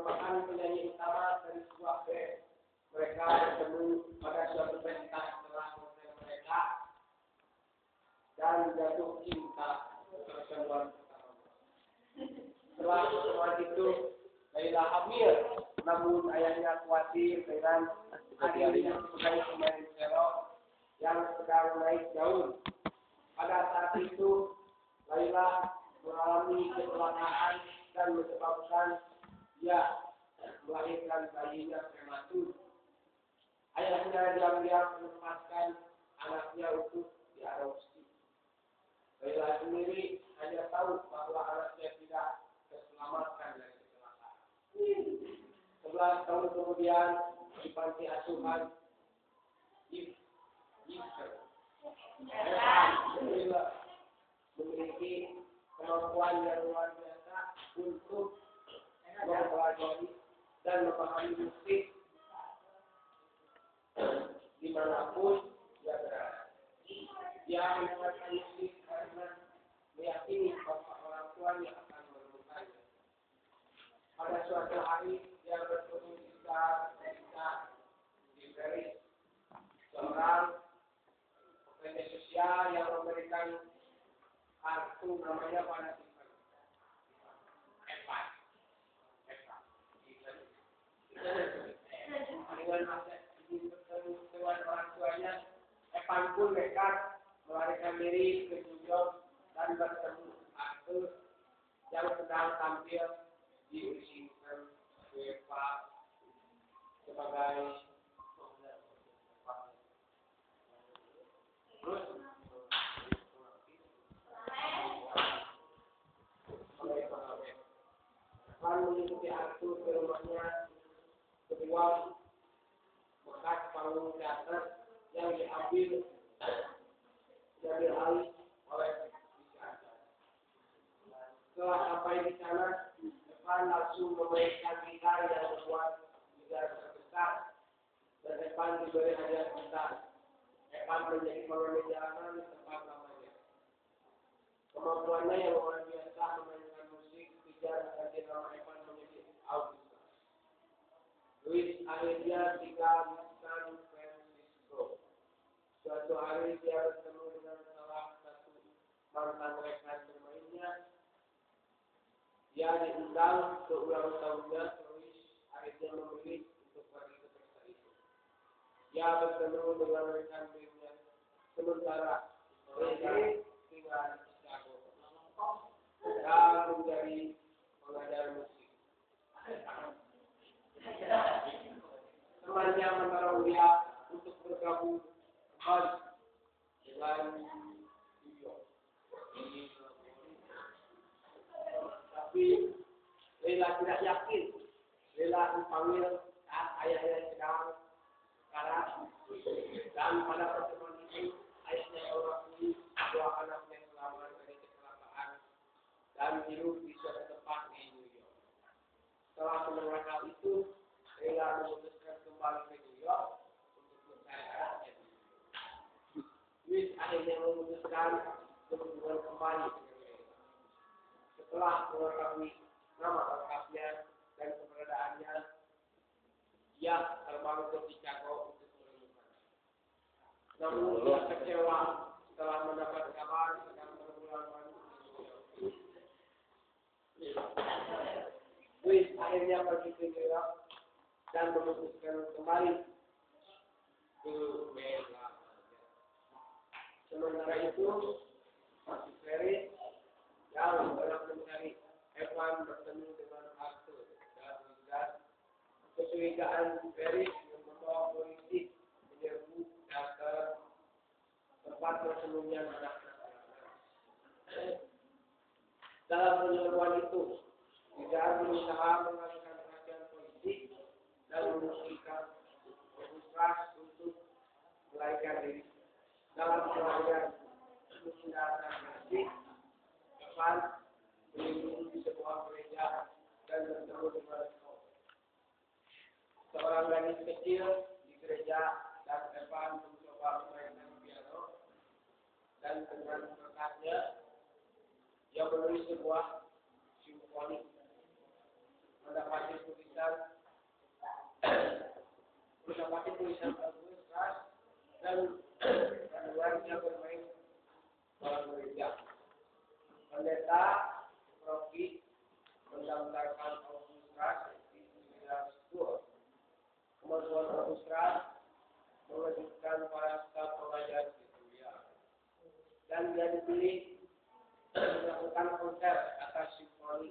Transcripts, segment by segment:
merupakan penyanyi utama dari sebuah band. Mereka bertemu pada suatu pesta setelah konser mereka dan jatuh cinta pertemuan pertama. Setelah pertemuan itu, Laila hamil, namun ayahnya khawatir dengan adiknya sebagai pemain cello yang sedang naik daun. Pada saat itu, Laila mengalami kecelakaan dan menyebabkan dia melahirkan bayinya prematur. Ayahnya diam-diam melepaskan anaknya untuk diadopsi. Laila sendiri hanya tahu bahwa anaknya tidak terselamatkan dari kecelakaan. 11 tahun kemudian di panti asuhan Laila memiliki kemampuan yang luar biasa untuk mempelajari dan memahami musik dimanapun dia berada. Dia mendengarkan musik karena meyakini bahwa orang tuanya akan menemukannya. Pada suatu hari dia bertemu di Paris, seorang pekerja sosial yang memberikan kartu namanya pada Stephen. Dengan orang tuanya, Evan pun nekat melarikan diri ke New York dan bertemu Arthur yang sedang tampil di Washington sebagai Evan mengikuti Arthur ke rumahnya kedua bekas panggung teater yang diambil alih oleh Richard. Setelah sampai di sana, Evan langsung memainkan gitar yang membuat gitar terbesar dan Evan diberi hadiah gitar. Evan menjadi penyanyi jalanan tempat namanya. Kemampuannya yang luar biasa memainkan musik kejar ganti nama Evan menjadi Augusta. Louis akhirnya tinggal di San Francisco. Suatu hari dia bertemu dengan salah satu mantan rekan bermainnya. Dia diundang ke ulang tahunnya. Louis akhirnya memilih untuk pergi ke pesta itu. Dia bertemu dengan rekan bandnya. Sementara mereka tinggal di Chicago dan menjadi pengajar musik. Temannya mendorong dia untuk bergabung kembali dengan New York. Tapi Laila tidak yakin. Laila dipanggil saat ayahnya sedang karat dan pada pertemuan itu ayahnya mengakui dua anaknya selamat dari kecelakaan dan hidup di suatu tempat di New York. Setelah mendengar hal itu, Laila memutuskan kembali ke New York untuk mencari anaknya. Louis akhirnya memutuskan untuk hubungan kembali dengan Laila. Setelah mengetahui nama lengkapnya dan keberadaannya, dia terbang ke Chicago untuk menemukannya. Namun dia kecewa setelah mendapat kabar sedang berbulan-bulan di New York. Louis akhirnya pergi ke New York dan memutuskan kembali ke Mela. Sementara itu, masih Paris yang sedang mencari Evan bertemu dengan Arthur dan Richard. Kecurigaan Paris yang membawa polisi menyerbu teater tempat persembunyian anak-anak. Dalam penyerbuan itu, Richard berusaha mengalihkan perhatian polisi dan memutuskan untuk melarikan diri. Dalam pelarian menghindarkan polisi, Evan berlindung di sebuah gereja dan bertemu dengan seorang gadis kecil di gereja dan Evan mencoba memainkan piano dan dengan berkatnya dia menulis sebuah simfoni. Mendapati tulisan bagus keras dan keduanya bermain dalam gereja. Pendeta Rocky mendaftarkan Augustus di 1910. Kemampuan Augustus mengejutkan para staf pengajar di dunia. Dan dia dipilih melakukan konser atas simfoni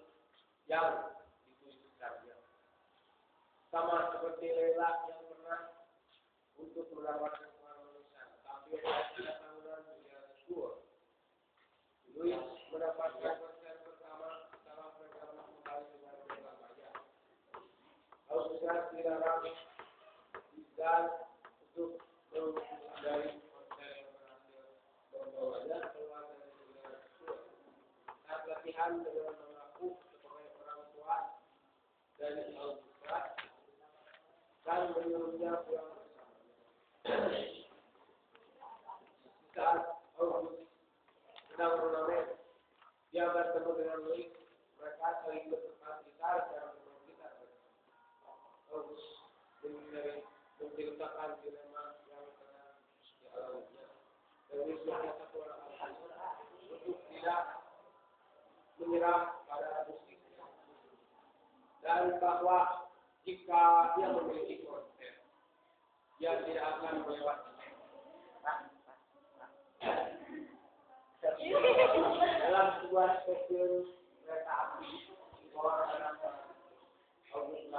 yang dikhususkannya. Sama seperti Lela yang pernah untuk mendapatkan penulisan, tapi pada tahunan 1910. Louis mendapatkan konser pertama setelah mereka kembali dengan Surabaya. Augustus dilarang dan untuk menghindari konser yang berhasil membawanya keluar dari negara tersebut. Saat latihan dengan mengaku sebagai orang tua dari Augustus dan menyuruhnya pulang bersamanya. Saat Augustus sedang bermain, dia bertemu dengan Louis. Mereka saling bertukar gitar dan bermain gitar bersama. Augustus menceritakan dilema yang pernah dialaminya. Louis meminta satu orang untuk tidak menyerah pada musik dan bahwa jika dia memiliki konser, dia tidak akan melewati. Dalam sebuah stasiun kereta api di bawah tanah Augustus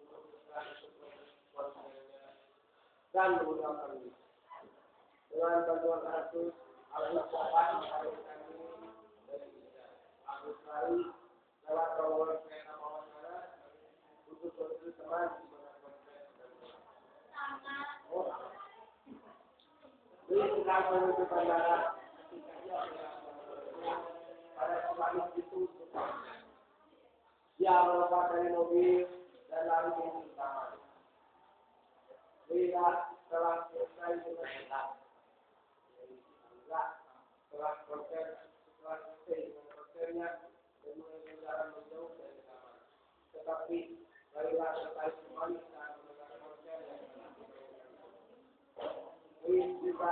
memutuskan untuk konsernya dan menggunakan ini. Dengan bantuan Augustus dapat mengalihkan diri dari Indonesia. Augustus lari lewat terowongan kereta bawah tanah untuk menuju teman di mana konser sedang berlangsung. Louis sedang menuju bandara. Pada kembali itu dia melompat dari mobil dan lari menuju taman. Lihat setelah selesai dengan setelah selesai dengan konsernya dan mulai berjalan menjauh dari taman. Tetapi marilah tertarik kembali saat mendengar konser yang telah dimainkan. Louis tiba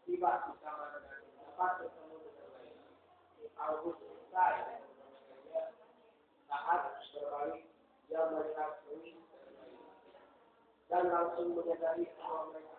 di taman dan dapat bertemu dengan Layla. Augustus selesai saat berbalik dia melihat Louis dan Layla dan langsung menyadari bahwa mereka